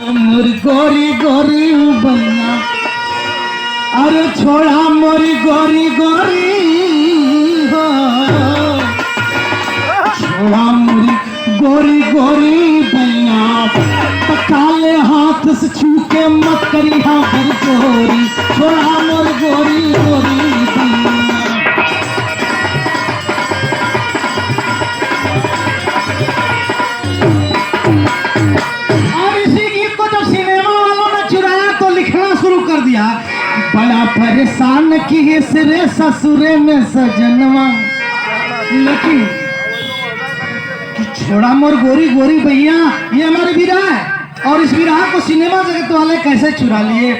मोरी गोरी गोरी बन्ना, अरे छोड़ा मोरी गोरी गोरी हो, छोड़ा मोरी गोरी गोरी बन्ना, काले हाथ से छू के मत करी हाँ भर गोरी, छोड़ा मोरी गोरी गोरी बन्ना। कर दिया बड़ा परेशान की सिरे ससुरे में सजनवा, लेकिन छोड़ा मोर गोरी गोरी भैया ये हमारी विरह है और इस विरह को सिनेमा जगत वाले कैसे चुरा लिए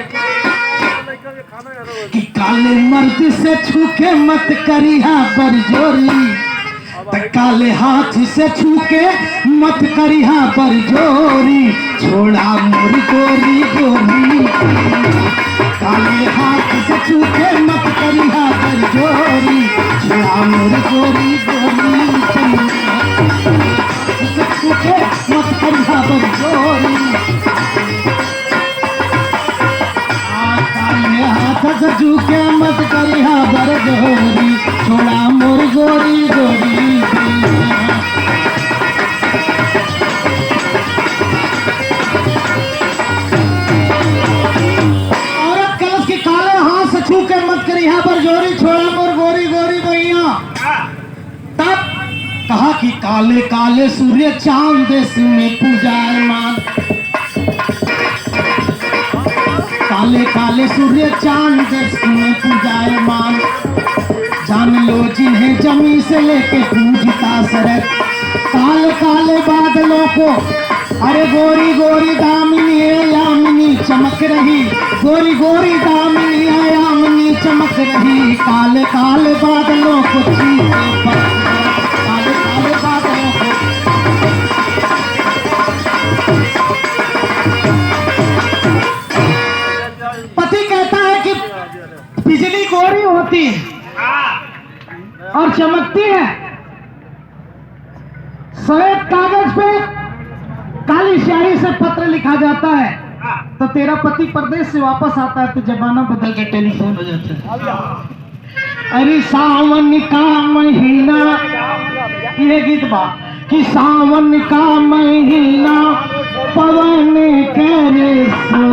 कि काले मर्द से छूके मत करिहा बरजोरी, काले हाथ से छूके मत करिहा बरजोरी, छोड़ा मोर गोरी गोरी, काले हाथ से छूके मत करिहा बरजोरी, छोड़ा मोर गोरी गोरी, से छूके मत करिहा बरजोरी, काले हाथ से छूके मत करिहा बरजोरी, छोड़ा मोर गोरी गोरी। औरत कलश के काले हाथ से छू के मत करी यहाँ पर जोरी, छोड़ा मोर गोरी गोरी भैया। तब कहा कि काले काले सूर्य चांद देश में पूजायमान, काले काले सूर्य चांद देश में पूजायमान, जान लो जिन्हें जमी से लेके पूजता सरक, काले काले बादलों को अरे गोरी गोरी दामिनी यामिनी चमक रही, गोरी गोरी दामिनी यामिनी चमक रही, काले काले बादलों को चीते पर, काले काले बादलों को। पति कहता है कि बिजली गोरी होती है और चमकती है, सफेद कागज पे काली स्याही से पत्र लिखा जाता है, तो तेरा पति परदेश से वापस आता है तो जमाना बदल के टेलीफोन हो जाता है। अरे सावन का महीना, ये गीत बा कि सावन का महीना पवन करे सो,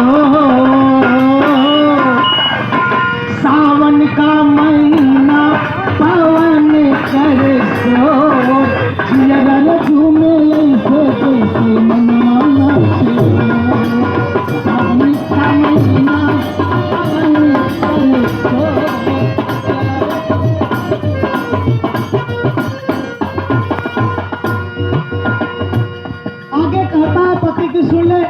सावन का महीना पवन करे सो, जियर झूमे ऐसे जैसे मनवा सावन का महीना पवन करे सो। आगे कहता है पति की सुन ले,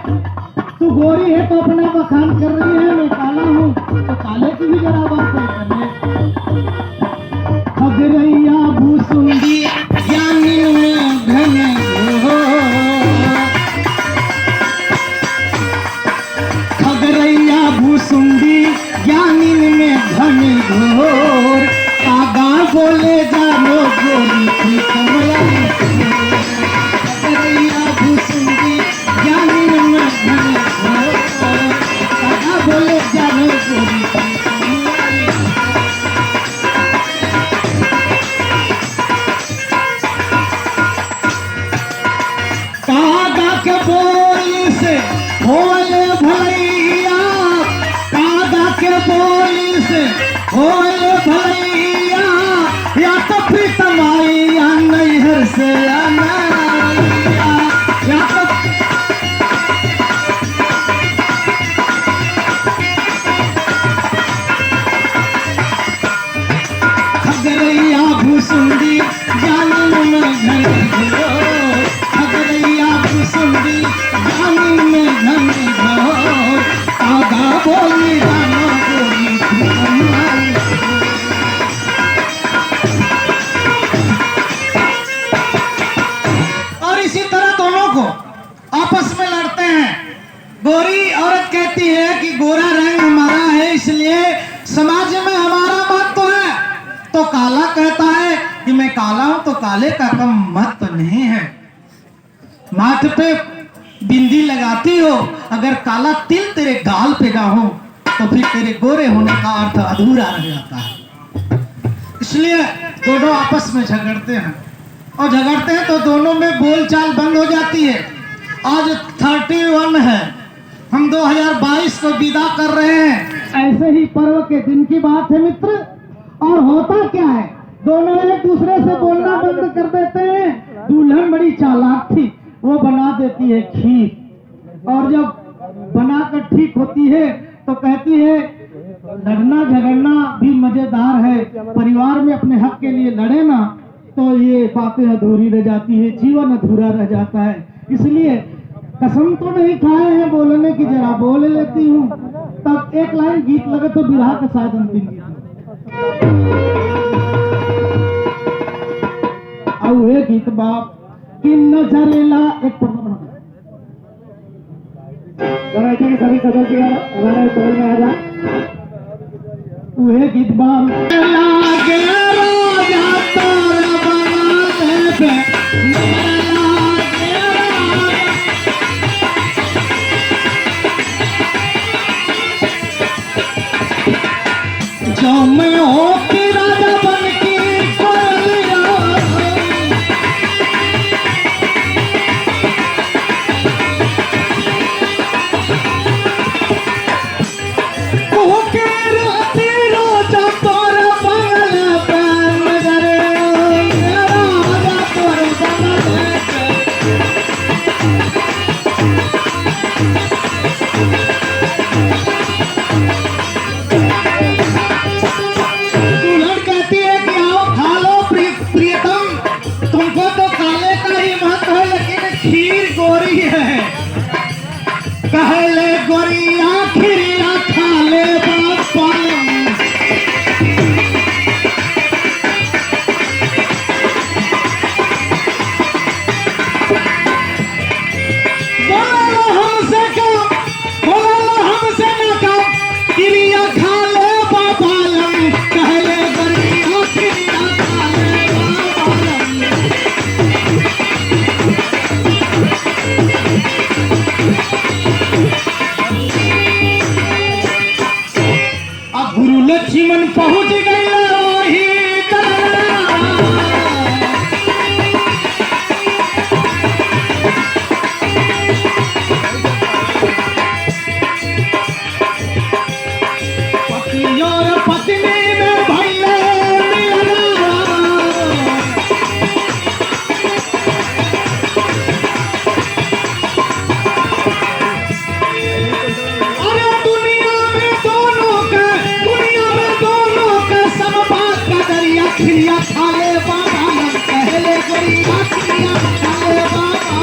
तू गोरी है तो अपना बखान कर रही है, मैं काला हूँ तो काले की भी जरा बात कर ले। खगरैया भूसुंडी यानी में घन हो, खगरैया भूसुंडी यानी में घन घोर, कागा बोले जानो गोरी की कमला, खगरैया भूसुंडी यानी में घन घोर, कागा बोले जानो गोरी की के बोली से होले भैया, कागा के बोली से होले भैया, या तो प्रीतम आई या नैहर से आना, या तो खगरैया भूसुंडी जानी में घर घो, खगरैया भूसुंडी जानी में घन घोर, कागा बोली जानो गोरी तुम्हारी। और इसी तरह दोनों को आपस में लड़ते हैं। गोरी औरत कहती है कि गोरा रंग हमारा है इसलिए समाज में हमारा मत तो है, तो काला कहता है कि मैं काला हूं तो काले का कम मत तो नहीं है। माथे पे बिंदी लगाती हो अगर काला तिल तेरे गाल पे ना हो तो फिर तेरे गोरे होने का अर्थ अधूरा रह जाता है। इसलिए दोनों आपस में झगड़ते हैं और झगड़ते हैं तो दोनों में बोलचाल बंद हो जाती है। आज 31 है, हम 2022 को विदा कर रहे हैं। ऐसे ही पर्व के दिन की बात है मित्र। और होता क्या है, दोनों एक दूसरे से बोलना बंद कर देते हैं। दुल्हन बड़ी चालाक थी, वो बना देती है खीर, और जब बनाकर ठीक होती है तो कहती है लड़ना झगड़ना भी मजेदार है, परिवार में अपने हक के लिए लड़े ना तो ये बातें अधूरी रह जाती है, जीवन अधूरा रह जाता है। इसलिए कसम तो नहीं खाए हैं बोलने की, जरा बोल लेती हूँ। तब एक लाइन गीत लगे तो बिरहा का शायद अंतिम गीत औ गीत बाप कि नजरेला एक सभी सदस्य हमारे टोल में आ जा। वह गीत बाप लागे राजा तोरा बनाने पे, जो मैं हो कि राजा बन के कहले गोरिया खिरिया खा ले बापा। बोलो हमसे क्यों, बोलो हमसे न क्यों, खिरिया खा ले बापा। कहले गोरिया खिरिया खा ले लक्ष्मण पहुंच गए वही पति और पत्नी में भैया खिरिया खा ले बाबा। कहले गोरिया खिरिया खा ले बाबा।